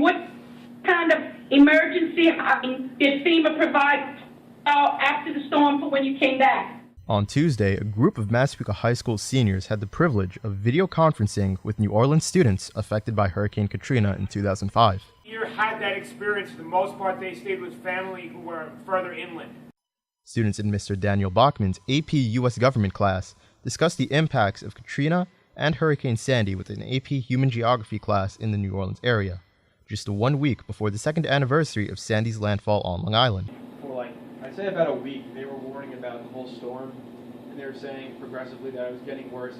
What kind of emergency did FEMA provide after the storm for when you came back? On Tuesday, a group of Massapequa High School seniors had the privilege of video conferencing with New Orleans students affected by Hurricane Katrina in 2005. Here had that experience. For the most part, they stayed with family who were further inland. Students in Mr. Daniel Bachman's AP U.S. Government class discussed the impacts of Katrina and Hurricane Sandy with an AP Human Geography class in the New Orleans area, just 1 week before the second anniversary of Sandy's landfall on Long Island. For I'd say about a week, they were warning about the whole storm, and they were saying progressively that it was getting worse,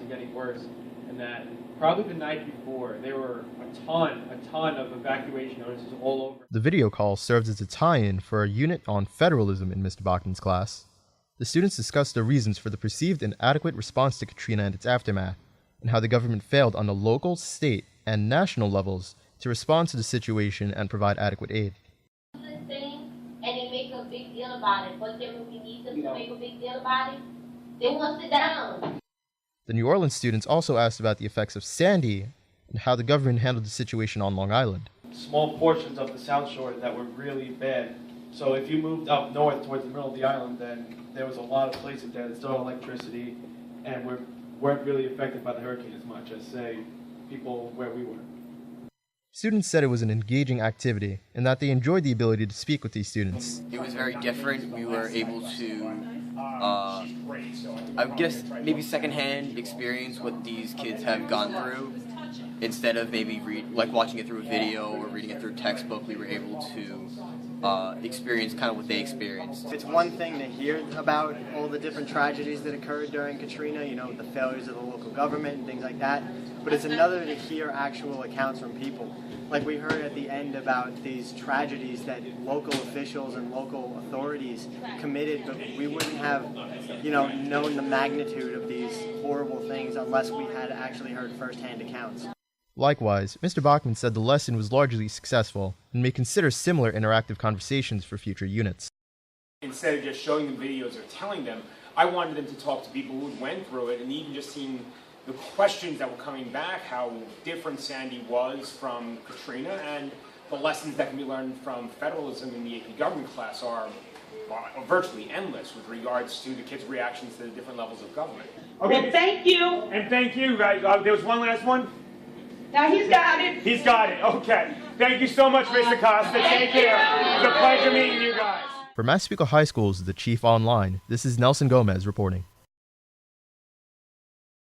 and that probably the night before, there were a ton of evacuation notices all over. The video call serves as a tie-in for a unit on federalism in Mr. Bachman's class. The students discussed the reasons for the perceived inadequate response to Katrina and its aftermath, and how the government failed on the local, state, and national levels to respond to the situation and provide adequate aid. And they make a big deal about it. But then when we need them to make a big deal about it, they won't sit down. The New Orleans students also asked about the effects of Sandy and how the government handled the situation on Long Island. Small portions of the South Shore that were really bad. So if you moved up north towards the middle of the island, then there was a lot of places there that still had electricity and weren't really affected by the hurricane as much as, say, people where we were. Students said it was an engaging activity and that they enjoyed the ability to speak with these students. It was very different. We were able to, I guess, maybe secondhand experience what these kids have gone through. Instead of maybe watching it through a video or reading it through a textbook, we were able to experience kind of what they experienced. It's one thing to hear about all the different tragedies that occurred during Katrina, the failures of the local government and things like that, but it's another to hear actual accounts from people. Like we heard at the end about these tragedies that local officials and local authorities committed, but we wouldn't have, known the magnitude of these horrible things unless we had actually heard firsthand accounts. Likewise, Mr. Bachman said the lesson was largely successful and may consider similar interactive conversations for future units. Instead of just showing them videos or telling them, I wanted them to talk to people who went through it, and even just seeing the questions that were coming back, how different Sandy was from Katrina, and the lessons that can be learned from federalism in the AP government class are virtually endless with regards to the kids' reactions to the different levels of government. Okay. Well, thank you. And thank you, guys. There was one last one? Now he's got it. He's got it. Okay. Thank you so much, Mr. Costa. Take care. It was a pleasure meeting you guys. For Massapequa High School's The Chief Online, this is Nelson Gomez reporting.